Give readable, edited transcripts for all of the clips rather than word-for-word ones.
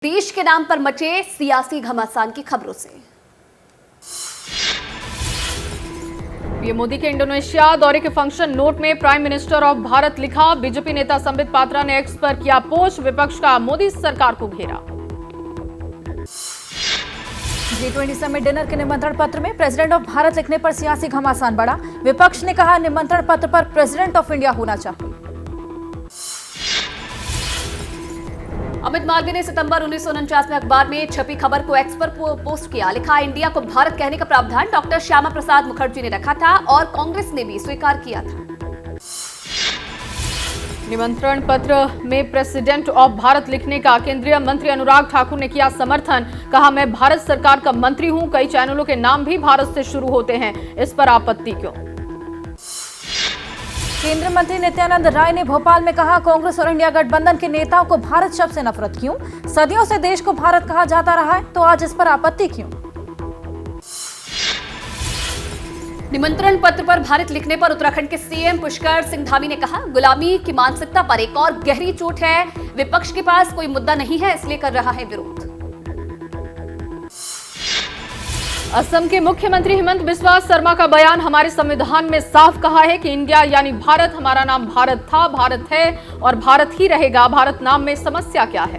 देश के नाम पर मचे सियासी घमासान की खबरों से। पीएम मोदी के इंडोनेशिया दौरे के फंक्शन नोट में प्राइम मिनिस्टर ऑफ भारत लिखा। बीजेपी नेता संबित पात्रा ने एक्स पर किया पोस्ट, विपक्ष का मोदी सरकार को घेरा। G20 समिट डिनर के निमंत्रण पत्र में प्रेसिडेंट ऑफ भारत लिखने पर सियासी घमासान बढ़ा। विपक्ष ने कहा निमंत्रण पत्र पर प्रेसिडेंट ऑफ इंडिया होना चाहिए। अमित मालवीय ने सितंबर 1949 में अखबार में छपी खबर को एक्स पर पोस्ट किया। लिखा, इंडिया को भारत कहने का प्रावधान डॉक्टर श्यामा प्रसाद मुखर्जी ने रखा था और कांग्रेस ने भी स्वीकार किया था। निमंत्रण पत्र में प्रेसिडेंट ऑफ भारत लिखने का केंद्रीय मंत्री अनुराग ठाकुर ने किया समर्थन। कहा, मैं भारत सरकार का मंत्री हूं, कई चैनलों के नाम भी भारत से शुरू होते हैं, इस पर आपत्ति क्यों। केंद्रीय मंत्री नित्यानंद राय ने भोपाल में कहा, कांग्रेस और इंडिया गठबंधन के नेताओं को भारत शब्द से नफरत क्यों। सदियों से देश को भारत कहा जाता रहा है, तो आज इस पर आपत्ति क्यों। निमंत्रण पत्र पर भारत लिखने पर उत्तराखंड के सीएम पुष्कर सिंह धामी ने कहा, गुलामी की मानसिकता पर एक और गहरी चोट है। विपक्ष के पास कोई मुद्दा नहीं है, इसलिए कर रहा है विरोध। असम के मुख्यमंत्री हेमंत बिस्वा शर्मा का बयान, हमारे संविधान में साफ कहा है कि इंडिया यानी भारत, हमारा नाम भारत था, भारत है और भारत ही रहेगा। भारत नाम में समस्या क्या है।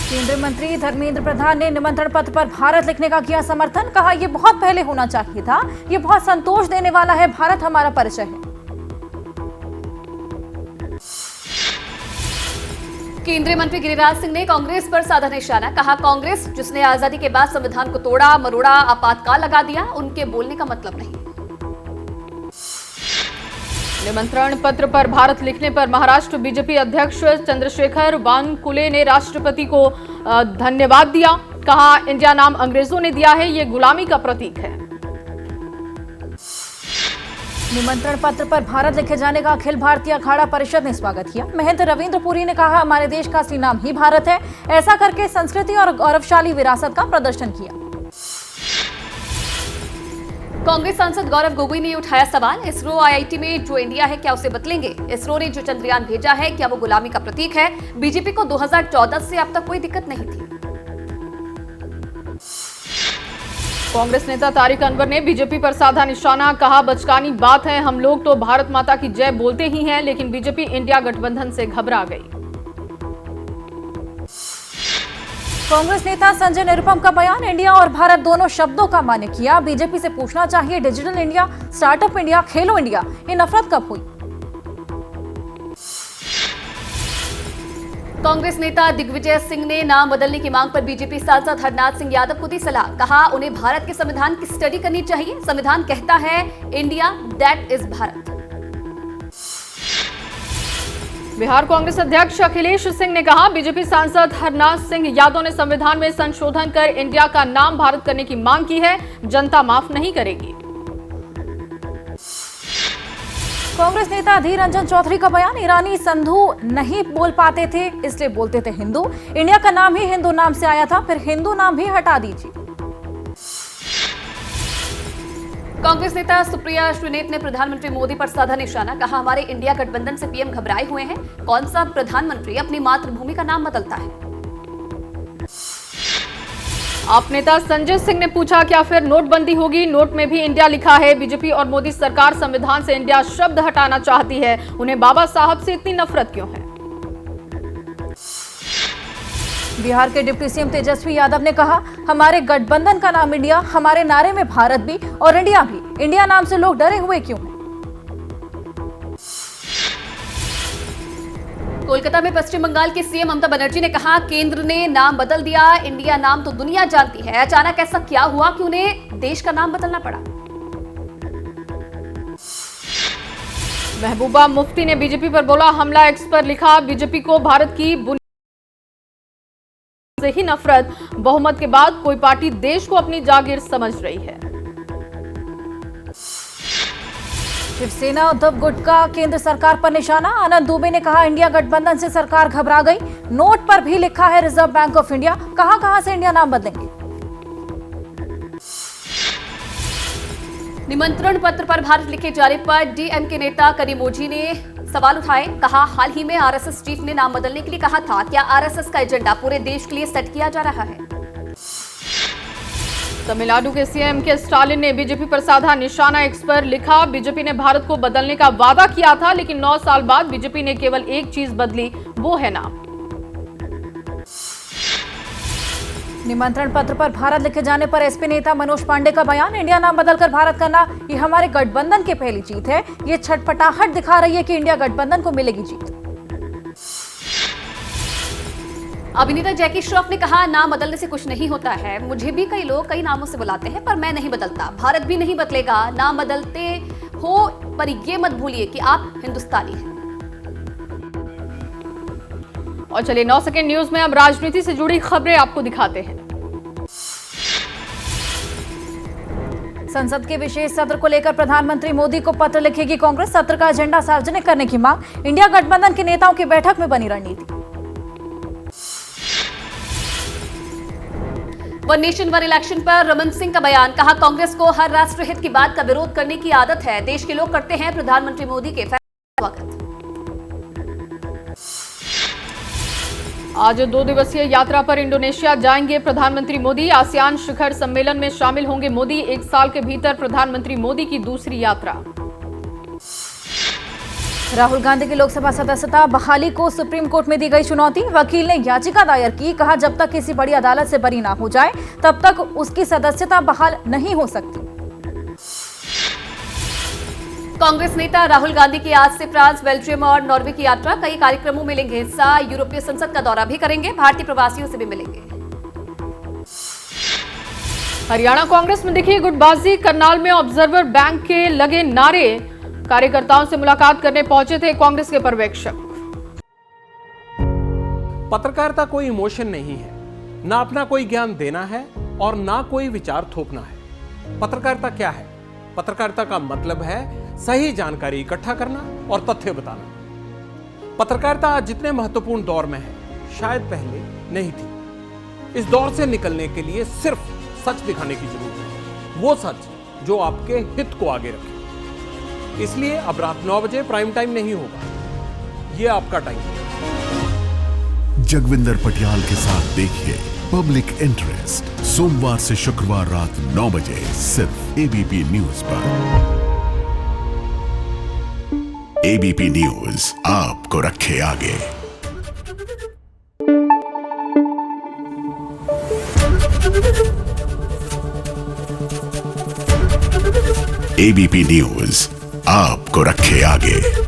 केंद्रीय मंत्री धर्मेंद्र प्रधान ने निमंत्रण पत्र पर भारत लिखने का किया समर्थन। कहा, यह बहुत पहले होना चाहिए था, यह बहुत संतोष देने वाला है। भारत हमारा परिचय है। केंद्रीय मंत्री गिरिराज सिंह ने कांग्रेस पर साधा निशाना। कहा, कांग्रेस जिसने आजादी के बाद संविधान को तोड़ा मरोड़ा, आपातकाल लगा दिया, उनके बोलने का मतलब नहीं। निमंत्रण पत्र पर भारत लिखने पर महाराष्ट्र बीजेपी अध्यक्ष चंद्रशेखर बावनकुले ने राष्ट्रपति को धन्यवाद दिया। कहा, इंडिया नाम अंग्रेजों ने दिया है, ये गुलामी का प्रतीक है। निमंत्रण पत्र पर भारत लिखे जाने का अखिल भारतीय अखाड़ा परिषद ने स्वागत किया। महंत रविंद्र पुरी ने कहा, हमारे देश का असली नाम ही भारत है। ऐसा करके संस्कृति और गौरवशाली विरासत का प्रदर्शन किया। कांग्रेस सांसद गौरव गोगोई ने उठाया सवाल, इसरो आईआईटी में जो इंडिया है क्या उसे बदलेंगे। इसरो ने जो चंद्रयान भेजा है क्या वो गुलामी का प्रतीक है। बीजेपी को 2014 से अब तक कोई दिक्कत नहीं थी। कांग्रेस नेता तारिक अनवर ने बीजेपी पर साधा निशाना। कहा, बचकानी बात है, हम लोग तो भारत माता की जय बोलते ही हैं, लेकिन बीजेपी इंडिया गठबंधन से घबरा गई। कांग्रेस नेता संजय निरुपम का बयान, इंडिया और भारत दोनों शब्दों का मान्य किया। बीजेपी से पूछना चाहिए, डिजिटल इंडिया, स्टार्टअप इंडिया, खेलो इंडिया, ये नफरत कब हुई। कांग्रेस नेता दिग्विजय सिंह ने नाम बदलने की मांग पर बीजेपी सांसद हरनाथ सिंह यादव को दी सलाह। कहा, उन्हें भारत के संविधान की स्टडी करनी चाहिए। संविधान कहता है India, that is Bharat. Bihar Congress अध्यक्ष अखिलेश सिंह ने कहा, बीजेपी सांसद हरनाथ सिंह यादव ने संविधान में संशोधन कर इंडिया का नाम भारत करने की मांग की है, जनता माफ नहीं करेगी। कांग्रेस नेता अधीर रंजन चौधरी का बयान, ईरानी संधू नहीं बोल पाते थे इसलिए बोलते थे हिंदू। इंडिया का नाम ही हिंदू नाम से आया था, फिर हिंदू नाम भी हटा दीजिए। कांग्रेस नेता सुप्रिया श्रीनेत ने प्रधानमंत्री मोदी पर साधा निशाना। कहा, हमारे इंडिया गठबंधन से पीएम घबराए हुए हैं। कौन सा प्रधानमंत्री अपनी मातृभूमि का नाम बदलता है। आप नेता संजय सिंह ने पूछा, क्या फिर नोटबंदी होगी। नोट में भी इंडिया लिखा है। बीजेपी और मोदी सरकार संविधान से इंडिया शब्द हटाना चाहती है, उन्हें बाबा साहब से इतनी नफरत क्यों है। बिहार के डिप्टी सीएम तेजस्वी यादव ने कहा, हमारे गठबंधन का नाम इंडिया, हमारे नारे में भारत भी और इंडिया भी। इंडिया नाम से लोग डरे हुए क्यों हैं। कोलकाता में पश्चिम बंगाल के सीएम ममता बनर्जी ने कहा, केंद्र ने नाम बदल दिया, इंडिया नाम तो दुनिया जानती है। अचानक ऐसा क्या हुआ कि उन्हें देश का नाम बदलना पड़ा। महबूबा मुफ्ती ने बीजेपी पर बोला हमला। एक्स पर लिखा, बीजेपी को भारत की बुनियाद से ही नफरत। बहुमत के बाद कोई पार्टी देश को अपनी जागीर समझ रही है। शिवसेना उद्धव गुट का केंद्र सरकार पर निशाना। आनंद दुबे ने कहा, इंडिया गठबंधन से सरकार घबरा गई। नोट पर भी लिखा है रिजर्व बैंक ऑफ इंडिया। कहां से इंडिया नाम बदलेंगे। निमंत्रण पत्र पर भारत लिखे जाने पर डीएमके नेता कनिमोझी ने सवाल उठाए। कहा, हाल ही में आरएसएस चीफ ने नाम बदलने के लिए कहा था। क्या आरएसएस का एजेंडा पूरे देश के लिए सेट किया जा रहा है? तमिलनाडु के सीएम के स्टालिन ने बीजेपी पर साधा निशाना। एक्स पर लिखा, बीजेपी ने भारत को बदलने का वादा किया था, लेकिन 9 साल बाद बीजेपी ने केवल एक चीज बदली, वो है नाम। निमंत्रण पत्र पर भारत लिखे जाने पर एसपी नेता मनोज पांडे का बयान। इंडिया नाम बदलकर भारत करना ये हमारे गठबंधन की पहली जीत है। ये छटपटाहट दिखा रही है कि इंडिया गठबंधन को मिलेगी जीत। अभिनेता जैकी श्रॉफ ने कहा, नाम बदलने से कुछ नहीं होता है। मुझे भी कई लोग कई नामों से बुलाते हैं, पर मैं नहीं बदलता। भारत भी नहीं बदलेगा। नाम बदलते हो, पर यह मत भूलिए कि आप हिंदुस्तानी हैं। और चलिए 9 सेकंड न्यूज में अब राजनीति से जुड़ी खबरें आपको दिखाते हैं। संसद के विशेष सत्र को लेकर प्रधानमंत्री मोदी को पत्र लिखेगी कांग्रेस। सत्र का एजेंडा सार्वजनिक करने की मांग। इंडिया गठबंधन के नेताओं की बैठक में बनी रणनीति। वन नेशन वन इलेक्शन पर रमन सिंह का बयान। कहा, कांग्रेस को हर राष्ट्रहित की बात का विरोध करने की आदत है। देश के लोग करते हैं प्रधानमंत्री मोदी के फैसले का स्वागत। आज 2 दिवसीय यात्रा पर इंडोनेशिया जाएंगे प्रधानमंत्री मोदी। आसियान शिखर सम्मेलन में शामिल होंगे मोदी। 1 साल के भीतर प्रधानमंत्री मोदी की दूसरी यात्रा। राहुल गांधी की लोकसभा सदस्यता बहाली को सुप्रीम कोर्ट में दी गई चुनौती। वकील ने याचिका दायर की। कहा, जब तक किसी बड़ी अदालत से बरी ना हो जाए तब तक उसकी सदस्यता बहाल नहीं हो सकती। कांग्रेस नेता राहुल गांधी की आज से फ्रांस, बेल्जियम और नॉर्वे की यात्रा। कई कार्यक्रमों में लेंगे हिस्सा। यूरोपीय संसद का दौरा भी करेंगे। भारतीय प्रवासियों से भी मिलेंगे। हरियाणा कांग्रेस में दिखी गुटबाजी। करनाल में ऑब्जर्वर बैंक के लगे नारे। कार्यकर्ताओं से मुलाकात करने पहुंचे थे कांग्रेस के पर्यवेक्षक। पत्रकारिता कोई इमोशन नहीं है, ना अपना कोई ज्ञान देना है और ना कोई विचार थोपना है। पत्रकारिता क्या है? पत्रकारिता का मतलब है सही जानकारी इकट्ठा करना और तथ्य बताना। पत्रकारिता आज जितने महत्वपूर्ण दौर में है, शायद पहले नहीं थी। इस दौर से निकलने के लिए सिर्फ सच दिखाने की जरूरत है, वो सच जो आपके हित को आगे रखे। इसलिए अब रात 9 बजे प्राइम टाइम नहीं होगा, ये आपका टाइम है। जगविंदर पटियाल के साथ देखिए पब्लिक इंटरेस्ट, सोमवार से शुक्रवार रात 9 बजे सिर्फ एबीपी न्यूज पर। एबीपी न्यूज आपको रखे आगे। एबीपी न्यूज आपको रखे आगे।